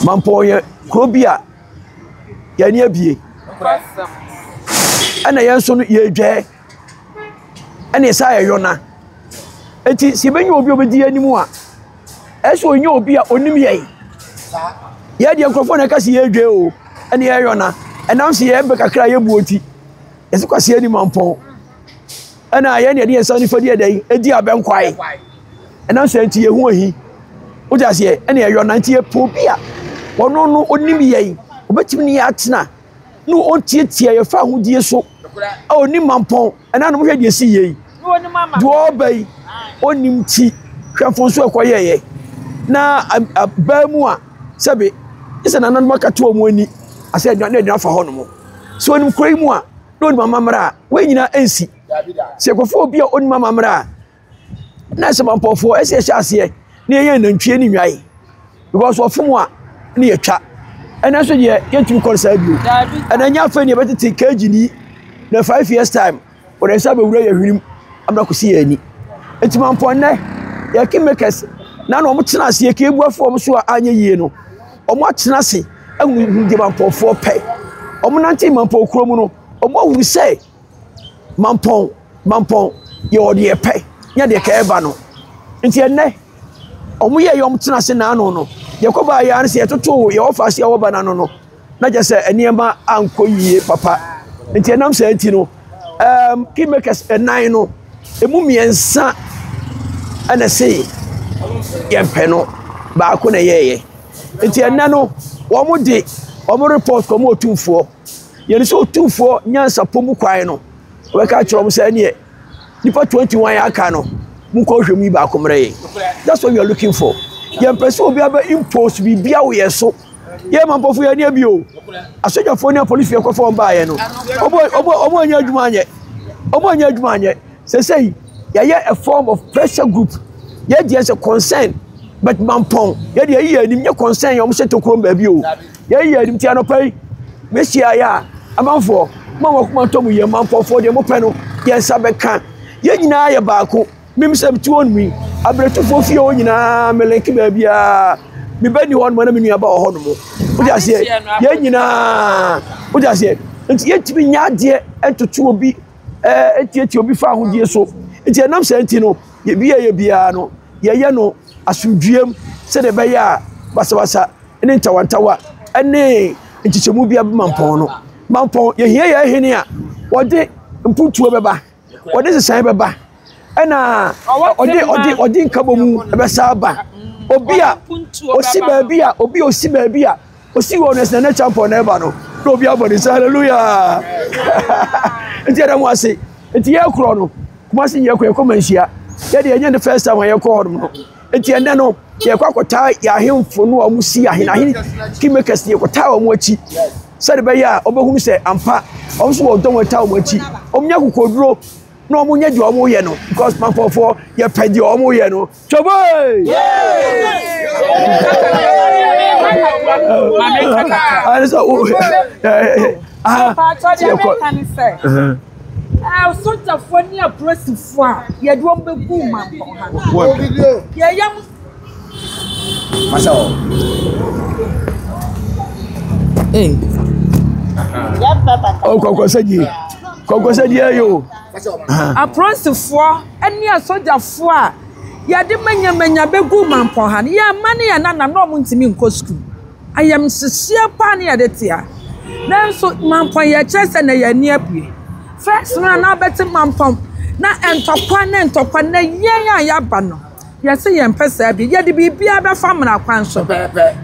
Mamponghene Krobia yani abie ana yenso no ye dwe ana esa ye yona enti si benye obi obedi animu a eso onye obi a onim ye ye de nkrofo na ka si ye dwe o ana ye yona enam si ye be kakra ye buoti ese kwase ani mampon ana ye ne de esa ni fodi edan edi abenkwai enam se enti ye hu ahi o ja se ana ye yona enti ye pobia wono no onim ye obetimi ni atena no ontietie ye fa hodie so a onim mampon ana no hwe de si ye do obey onim ti hwefo so ekoye ye na abamu a sebe isa nanan makato omo ani ase adwa na fa ho no mo so onim koi mu a no onim mamra we nyina ensi se kofo obi a onim mamra na se mampofo ese ase na ye nantwie ni nwae because ofo a na ye twa ena so ye yentum call sa bio ena nya fa ni betete keji ni na 5 years time or esa be wura ye hwirim amna ko si ani etima mpon ya kimakers na no mo tena ase ye ke ebuafo mo so anya yie no omo atena ase ehun de mampofo pe omo nanti mampon kromu no omo ahuru se mampon ye ode pe nya de ka eba no nti enne omo ye yom tena ase na no Yakoba ya nse etoto ye ofase wo bana no na je se eniema anko yie papa nti enam se anti no kimakers enan no emu miensa ana se ye pe no ba ko na yeye nti enna no wo mo de wo mo report ko mo otumfo ye ni so otumfo nyansa pomu kwan no we ka chiro mo se ne nipa 21 ya aka no mu ko hwemu yi ba ko mre. That's what we are looking for. Ye person obi aba impose bibia wo yeso ye mampofu ye ne bio asoja fo ne police ye ko fo mba ye no obo anya adwuma anye say ye a form of pressure group ye dey say concern but mampon ye dey ye anim ye concern ye o mo seto krom ba bio ye anim ti anopai mesia ya amanfo ma kuma to mu ye mampofo de mo pe no ye nsa be kan ye nyina ye baako mimsem ti won mi abretu fofie o nyina melenki ba bia mi bani won mo na me nuaba o ho no mo o ja se ye nyina o ja se nti ye tibi nya de entoto obi etieti obi fa hodie so nti enam se nti no ye bia no ye no asudwiem se de be ya basabasa ene ntawantawa ene ntichemu bia be mampon ye hie ye hene a wode mputuo beba wode sesan beba ena odi nkabomu ebesa ba obi a osi ba bia osi woness na champion na eba no obi abodi hallelujah nti adam wase nti ye kro no kuma se ye kro Manhyia ye de enye the first time ye kro no nti ene no ye kwakota ya hemfo no amusi ahina kimakers ye kwota amu achi sade be ya obehunu se ampa omso wo don wata amu achi omnya kokoduro no mo nya di omo ye no because mampofo ye pedi omo ye no choboy so ta foni abrosifo a ye do mbegu Mamponghene ye yam masa ya papa kokosadi yo abrosifo eni asojafo a ye de manya begu Mamponghene ye mane ye na no mo ntimi nko school ayam sisia pa ne ye de tia nanso Mampon ye chese na ye ni apue first na beti mampom na entokwa na yen ya ba no ye se ye mpesa bi ye de bibia be famna kwan so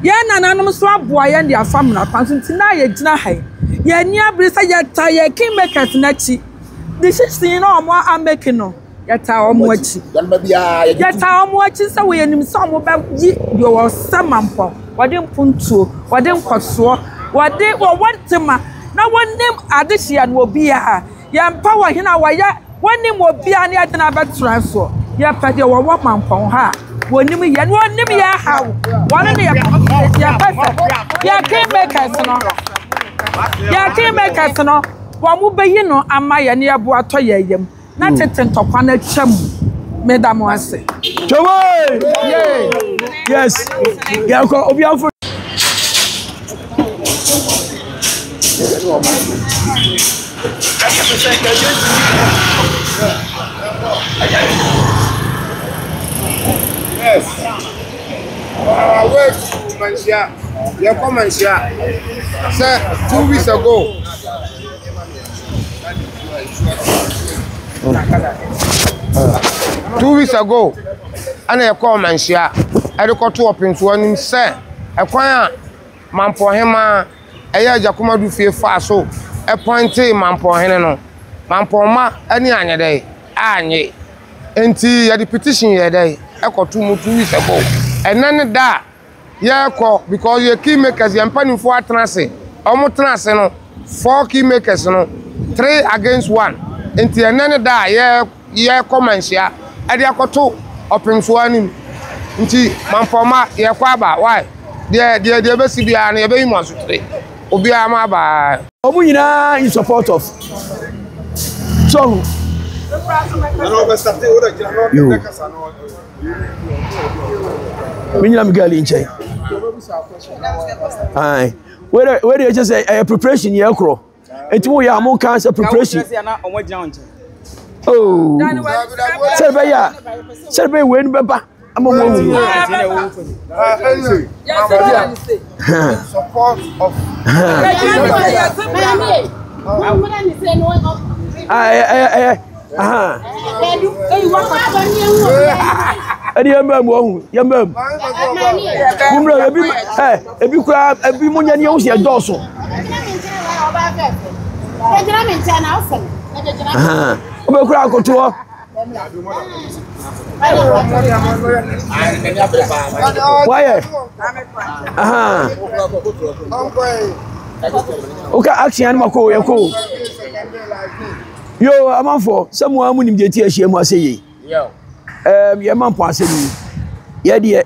ye nananom so aboa ye de afamna kwan so ntina ye gina hai ye ni abrisa ye ta ye kimakers na chi this is no mo ameki no ye ta omo achi ye ta omo achi se we nim se omo ba yi yo wo se Mampon wode mpuntuo wode nkoso wode wo wantema na wonim adehia no obia ya empower hina waya wonim obia ne adena betra so ya pade wo Mampon ha wonim ye wonim ya ha wona ne ya pesa ya kimakers no wo mu beyi no ama ye ne abo ato ye yem na tete ntokwa na twam medam ase choboy yes ya ko obia Yes. Wait, Manhyia. You come Manhyia. Sir, 2 weeks ago. 2 weeks ago, I call Manhyia. I got to open to one sir. I quite Mamponghene. I Jakuma do fear fast so. A pointy Mamponghene no. Mampongman any anya day. Anye. Enti ya the petition ye day. I got 2 weeks ago. And then that. Yeah, because your key makers, you're planning for a transit. Almost transit, no 4 key makers, no 3 against 1. Until none that, yeah, comments, yeah. I got 2 open swanning. Until Mamponghene, yeah, why? The best be an ebay monster today. Obiama by Omuna in support of. So, when I'm girl in chain. Aye. Where you just say a preparation year crow. It's more your more cancer preparation. Oh, Survey win, Baba. I'm a woman. Support of Edi yamam wo yamam kumra ebi kura ebi munya ni o se doso obe kura akoto why okay action mako yako yo amanfo samu amunim je ti ahia mu aseye yo ye mampo aseye ye de